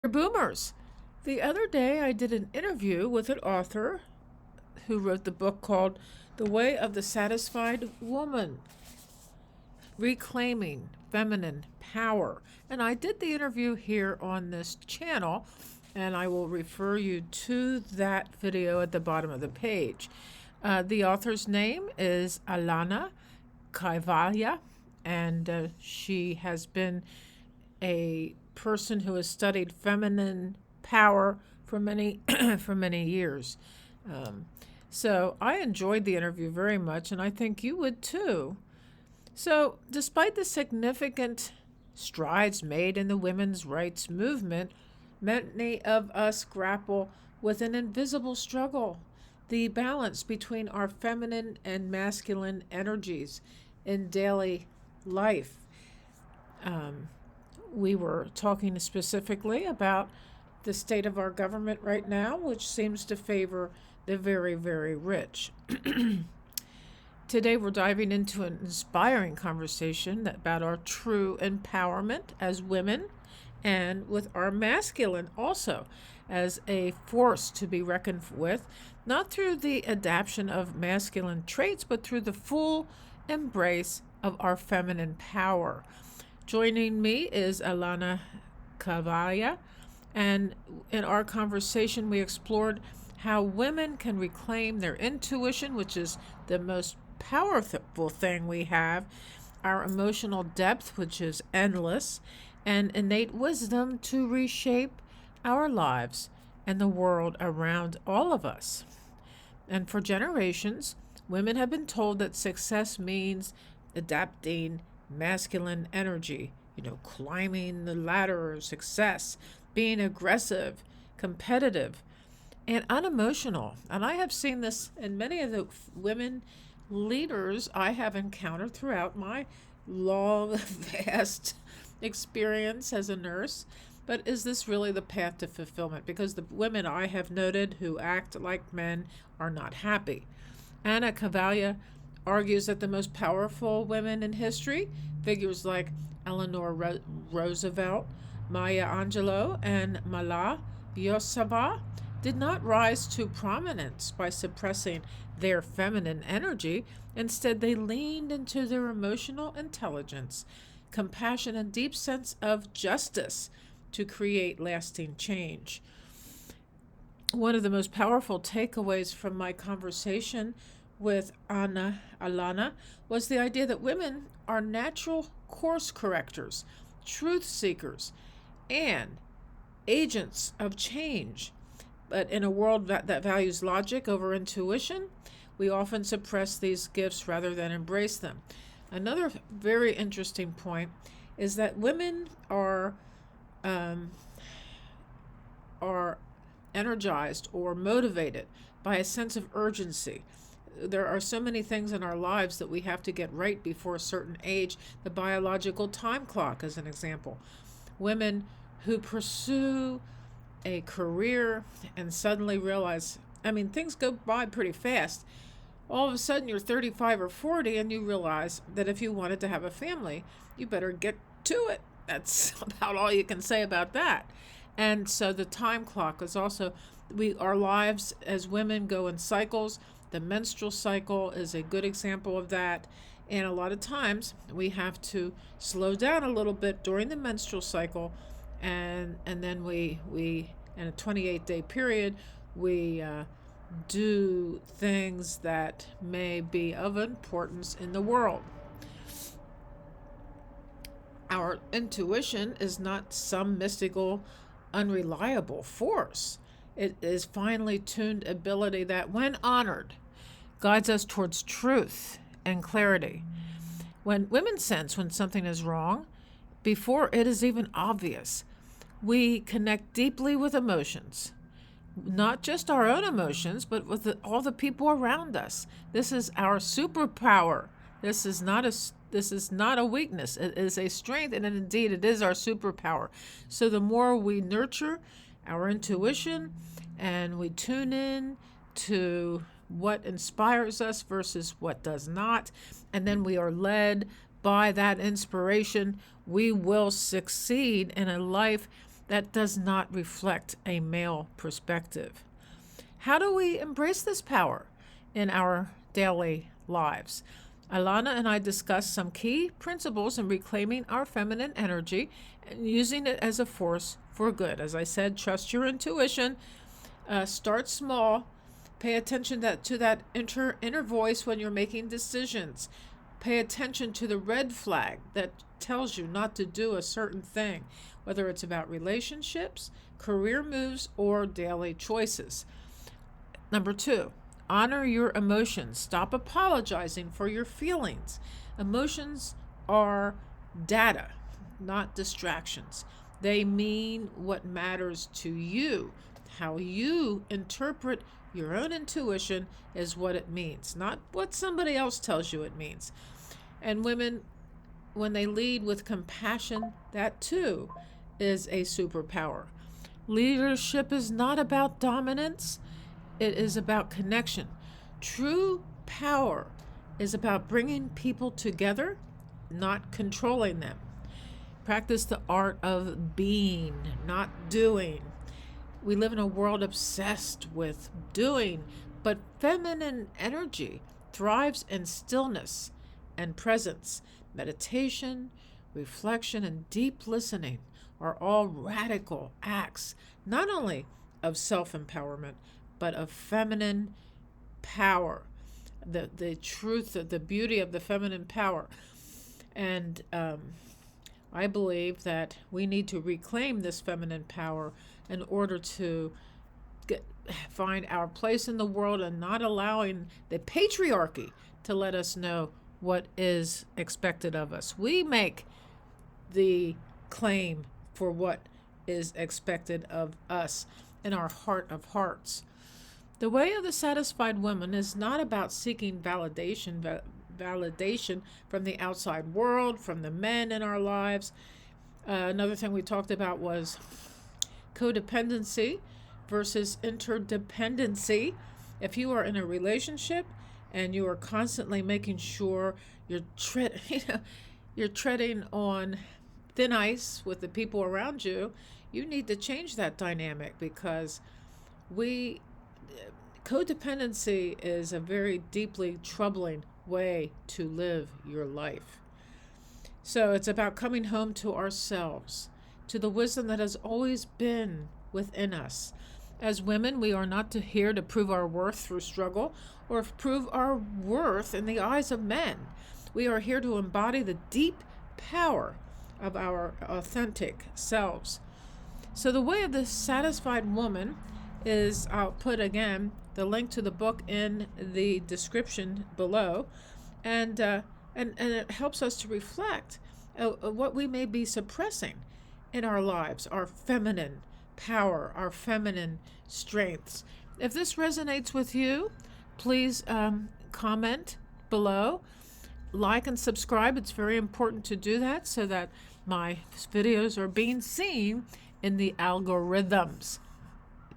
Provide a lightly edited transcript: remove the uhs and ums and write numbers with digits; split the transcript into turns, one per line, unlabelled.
Boomers. The other day, I did an interview with an author who wrote the book called The Way of the Satisfied Woman, Reclaiming Feminine Power. And I did the interview here on this channel, and I will refer you to that video at the bottom of the page. The author's name is Alana Kaivalya, and she has been a person who has studied feminine power for many for many years. So I enjoyed the interview very much, and I think you would too. So, despite the significant strides made in the women's rights movement, many of us grapple with an invisible struggle, the balance between our feminine and masculine energies in daily life. We were talking specifically about the state of our government right now, which seems to favor the very, very rich. Today, we're diving into an inspiring conversation about our true empowerment as women and with our masculine also as a force to be reckoned with, not through the adaptation of masculine traits, but through the full embrace of our feminine power. Joining me is Alana Kavaya, and in our conversation, we explored how women can reclaim their intuition, which is the most powerful thing we have, our emotional depth, which is endless, and innate wisdom to reshape our lives and the world around all of us. And for generations, women have been told that success means adapting masculine energy, climbing the ladder of success, being aggressive, competitive, and unemotional. And I have seen this in many of the women leaders I have encountered throughout my long, vast experience as a nurse. But is this really the path to fulfillment? Because the women I have noted who act like men are not happy. Anna Cavalia argues that the most powerful women in history, figures like Eleanor Roosevelt, Maya Angelou, and Malala Yousafzai, did not rise to prominence by suppressing their feminine energy. Instead, they leaned into their emotional intelligence, compassion, and deep sense of justice to create lasting change. One of the most powerful takeaways from my conversation with Alana was the idea that women are natural course correctors, truth seekers, and agents of change. But in a world that values logic over intuition, we often suppress these gifts rather than embrace them. Another very interesting point is that women are energized or motivated by a sense of urgency. There are so many things in our lives that we have to get right before a certain age. The biological time clock is an example. Women who pursue a career and suddenly realize, things go by pretty fast. All of a sudden, you're 35 or 40, and you realize that if you wanted to have a family, you better get to it. That's about all you can say about that. And so the time clock is also, our lives as women go in cycles. The menstrual cycle is a good example of that. And a lot of times we have to slow down a little bit during the menstrual cycle, and then we in a 28-day period, we do things that may be of importance in the world. Our intuition is not some mystical, unreliable force. It is finely tuned ability that, when honored, guides us towards truth and clarity. When women sense when something is wrong, before it is even obvious, we connect deeply with emotions, not just our own emotions, but with all the people around us. This is our superpower. This is not a weakness. It is a strength, and indeed it is our superpower. So the more we nurture our intuition and we tune in to what inspires us versus what does not, and then we are led by that inspiration, we will succeed in a life that does not reflect a male perspective. How do we embrace this power in our daily lives? Alana and I discussed some key principles in reclaiming our feminine energy and using it as a force for good. As I said, trust your intuition, start small, pay attention to that inner voice when you're making decisions. Pay attention to the red flag that tells you not to do a certain thing, whether it's about relationships, career moves, or daily choices. Number 2, honor your emotions. Stop apologizing for your feelings. Emotions are data, not distractions. They mean what matters to you. How you interpret your own intuition is what it means, not what somebody else tells you it means. And women, when they lead with compassion, that too is a superpower. Leadership is not about dominance, it is about connection. True power is about bringing people together, not controlling them. Practice the art of being, not doing. We live in a world obsessed with doing, but feminine energy thrives in stillness and presence. Meditation, reflection, and deep listening are all radical acts, not only of self-empowerment, but of feminine power. The truth, the beauty of the feminine power. And I believe that we need to reclaim this feminine power in order to find our place in the world and not allowing the patriarchy to let us know what is expected of us. We make the claim for what is expected of us in our heart of hearts. The way of the satisfied woman is not about seeking validation from the outside world, from the men in our lives. Another thing we talked about was codependency versus interdependency. If you are in a relationship and you are constantly making sure you're treading on thin ice with the people around you, you need to change that dynamic, because codependency is a very deeply troubling way to live your life. So it's about coming home to ourselves, to the wisdom that has always been within us. As women, we are not here to prove our worth through struggle or prove our worth in the eyes of men. We are here to embody the deep power of our authentic selves. So the way of the satisfied woman is, I'll put again the link to the book in the description below, and it helps us to reflect what we may be suppressing in our lives, our feminine power, our feminine strengths. If this resonates with you, please comment below, like and subscribe. It's very important to do that so that my videos are being seen in the algorithms.